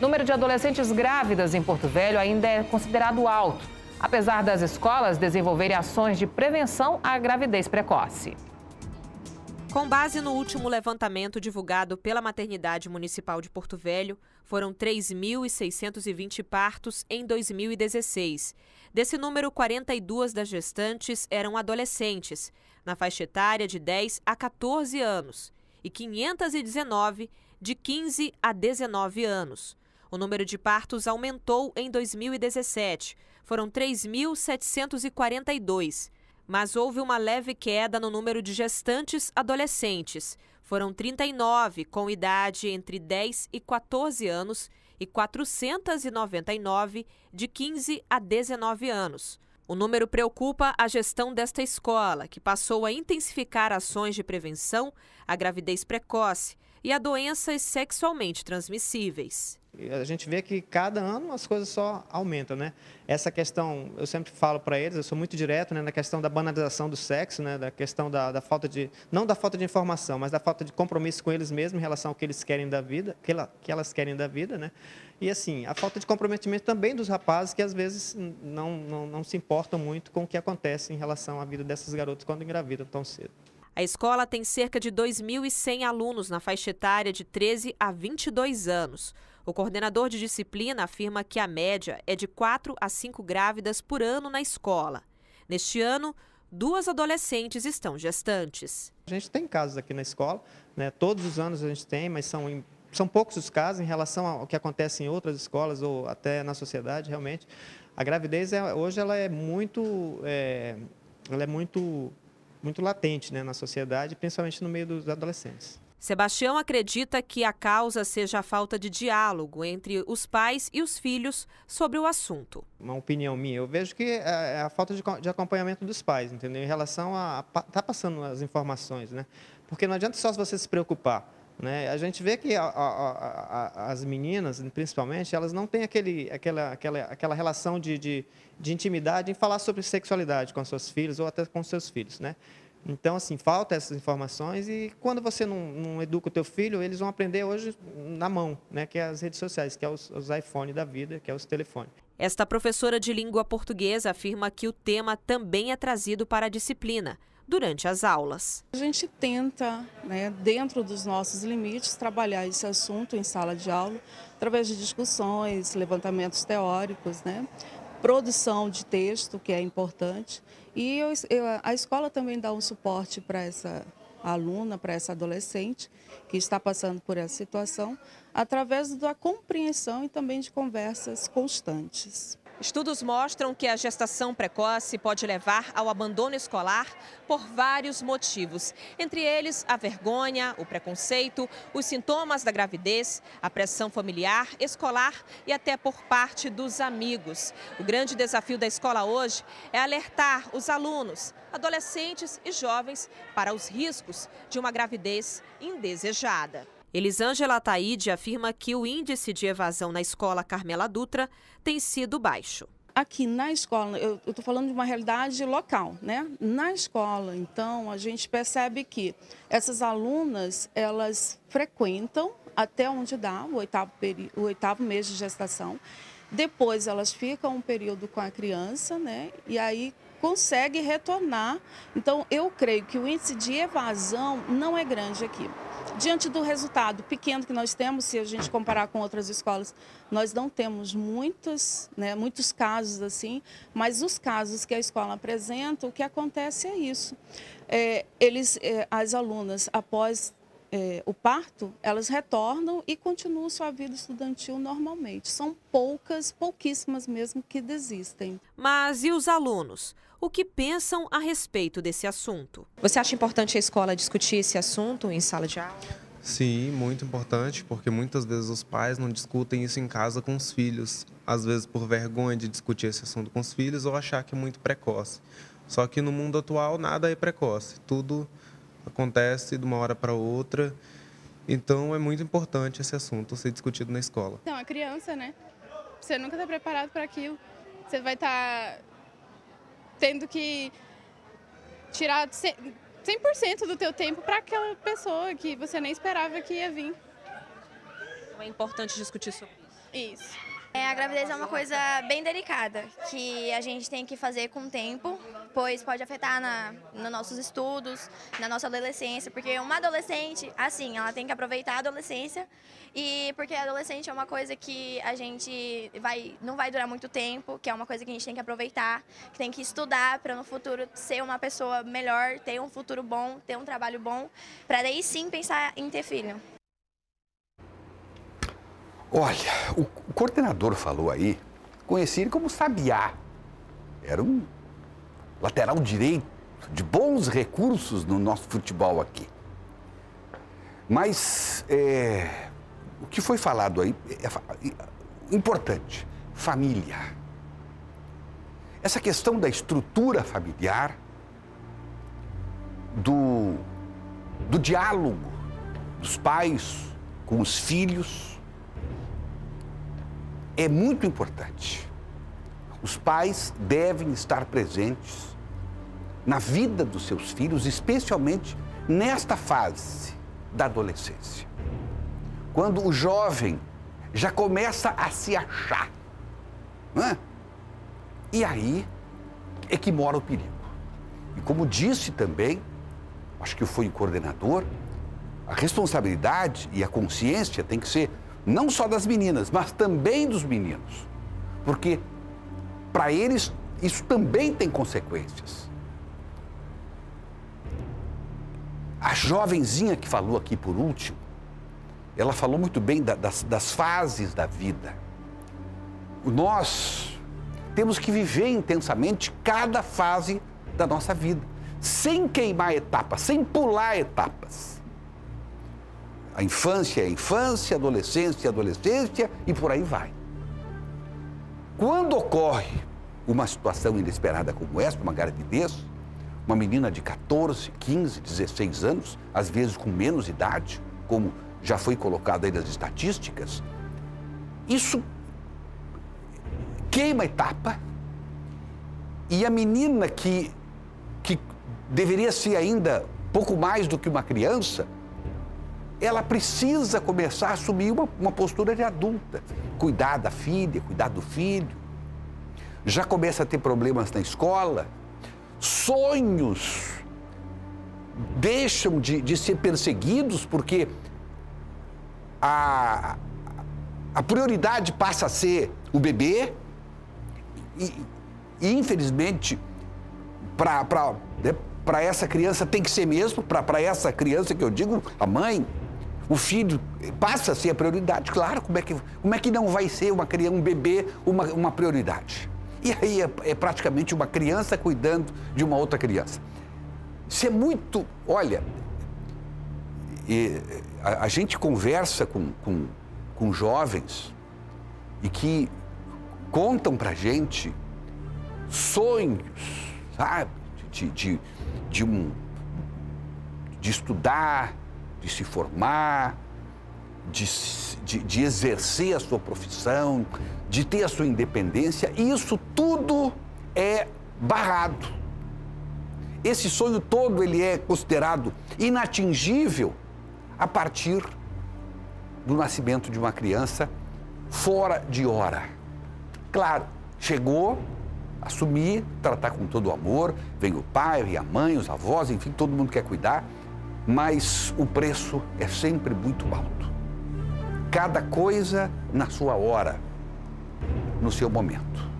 O número de adolescentes grávidas em Porto Velho ainda é considerado alto, apesar das escolas desenvolverem ações de prevenção à gravidez precoce. Com base no último levantamento divulgado pela Maternidade Municipal de Porto Velho, foram 3.620 partos em 2016. Desse número, 42 das gestantes eram adolescentes, na faixa etária de 10 a 14 anos, e 519 de 15 a 19 anos. O número de partos aumentou em 2017, foram 3.742. Mas houve uma leve queda no número de gestantes adolescentes. Foram 39 com idade entre 10 e 14 anos e 499 de 15 a 19 anos. O número preocupa a gestão desta escola, que passou a intensificar ações de prevenção à gravidez precoce e a doenças sexualmente transmissíveis. A gente vê que cada ano as coisas só aumentam, né? Essa questão, eu sempre falo para eles, eu sou muito direto, né, na questão da banalização do sexo, né, da questão da falta de, não da falta de informação, mas da falta de compromisso com eles mesmos em relação ao que eles querem da vida, que elas querem da vida, né? E assim, a falta de comprometimento também dos rapazes que às vezes não se importam muito com o que acontece em relação à vida dessas garotas quando engravidam tão cedo. A escola tem cerca de 2.100 alunos na faixa etária de 13 a 22 anos. O coordenador de disciplina afirma que a média é de 4 a 5 grávidas por ano na escola. Neste ano, 2 adolescentes estão gestantes. A gente tem casos aqui na escola, né? Todos os anos a gente tem, mas são poucos os casos em relação ao que acontece em outras escolas ou até na sociedade, realmente. A gravidez hoje ela é muito latente, né, na sociedade, principalmente no meio dos adolescentes. Sebastião acredita que a causa seja a falta de diálogo entre os pais e os filhos sobre o assunto. Uma opinião minha, eu vejo que é a falta de acompanhamento dos pais, entendeu? Em relação a estar passando as informações, né? Porque não adianta só você se preocupar, né? A gente vê que as meninas, principalmente, elas não têm aquela relação de intimidade em falar sobre sexualidade com seus filhos ou até com seus filhos, né? Então, assim, falta essas informações e quando você não educa o teu filho, eles vão aprender hoje na mão, né, que é as redes sociais, que é os iPhone da vida, que é os telefones. Esta professora de língua portuguesa afirma que o tema também é trazido para a disciplina durante as aulas. A gente tenta, né, dentro dos nossos limites, trabalhar esse assunto em sala de aula, através de discussões, levantamentos teóricos, né, produção de texto, que é importante. E a escola também dá um suporte para essa aluna, para essa adolescente que está passando por essa situação, através da compreensão e também de conversas constantes. Estudos mostram que a gestação precoce pode levar ao abandono escolar por vários motivos. Entre eles, a vergonha, o preconceito, os sintomas da gravidez, a pressão familiar, escolar e até por parte dos amigos. O grande desafio da escola hoje é alertar os alunos, adolescentes e jovens para os riscos de uma gravidez indesejada. Elisângela Ataíde afirma que o índice de evasão na escola Carmela Dutra tem sido baixo. Aqui na escola, eu estou falando de uma realidade local, né? Na escola, então, a gente percebe que essas alunas, elas frequentam até onde dá, o oitavo mês de gestação. Depois elas ficam um período com a criança, né? E aí consegue retornar. Então, eu creio que o índice de evasão não é grande aqui. Diante do resultado pequeno que nós temos, se a gente comparar com outras escolas, nós não temos muitos casos assim, mas os casos que a escola apresenta, o que acontece é isso. As alunas, após o parto, elas retornam e continuam sua vida estudantil normalmente. São pouquíssimas mesmo que desistem. Mas e os alunos? O que pensam a respeito desse assunto? Você acha importante a escola discutir esse assunto em sala de aula? Sim, muito importante, porque muitas vezes os pais não discutem isso em casa com os filhos. Às vezes por vergonha de discutir esse assunto com os filhos ou achar que é muito precoce. Só que no mundo atual nada é precoce, tudo acontece de uma hora para outra. Então é muito importante esse assunto ser discutido na escola. Então, a criança, né? Você nunca está preparado para aquilo. Você vai estar tendo que tirar 100% do teu tempo para aquela pessoa que você nem esperava que ia vir. É importante discutir sobre isso. Isso. A gravidez é uma coisa bem delicada, que a gente tem que fazer com o tempo, pois pode afetar nos nossos estudos, na nossa adolescência, porque uma adolescente, assim, ela tem que aproveitar a adolescência, e porque a adolescente é uma coisa que a gente não vai durar muito tempo, que é uma coisa que a gente tem que aproveitar, que tem que estudar para no futuro ser uma pessoa melhor, ter um futuro bom, ter um trabalho bom, para daí sim pensar em ter filho. Olha, o coordenador falou aí, conheci ele como Sabiá. Era um lateral direito de bons recursos no nosso futebol aqui. Mas o que foi falado aí é importante, família. Essa questão da estrutura familiar, do diálogo dos pais com os filhos, é muito importante. Os pais devem estar presentes na vida dos seus filhos, especialmente nesta fase da adolescência. Quando o jovem já começa a se achar, não é? E aí é que mora o perigo. E como disse também, acho que foi o coordenador, a responsabilidade e a consciência tem que ser não só das meninas, mas também dos meninos. Porque para eles isso também tem consequências. A jovenzinha que falou aqui por último, ela falou muito bem das fases da vida. Nós temos que viver intensamente cada fase da nossa vida, sem queimar etapas, sem pular etapas. A infância é infância, adolescência é adolescência e por aí vai. Quando ocorre uma situação inesperada como essa, uma gravidez, uma menina de 14, 15, 16 anos, às vezes com menos idade, como já foi colocado aí nas estatísticas, isso queima a etapa e a menina que deveria ser ainda pouco mais do que uma criança, ela precisa começar a assumir uma postura de adulta, cuidar da filha, cuidar do filho, já começa a ter problemas na escola, sonhos deixam de ser perseguidos porque a prioridade passa a ser o bebê e infelizmente, para essa criança tem que ser mesmo, para essa criança que eu digo, a mãe, o filho passa a ser a prioridade, claro, como é que não vai ser um bebê uma prioridade? E aí é praticamente uma criança cuidando de uma outra criança. Isso é muito... Olha, a gente conversa com jovens e que contam pra gente sonhos, sabe? De estudar, de se formar, de exercer a sua profissão, de ter a sua independência, e isso tudo é barrado. Esse sonho todo ele é considerado inatingível a partir do nascimento de uma criança fora de hora. Claro, chegou, assumir, tratar com todo o amor, vem o pai, vem a mãe, os avós, enfim, todo mundo quer cuidar, mas o preço é sempre muito alto. Cada coisa na sua hora, no seu momento.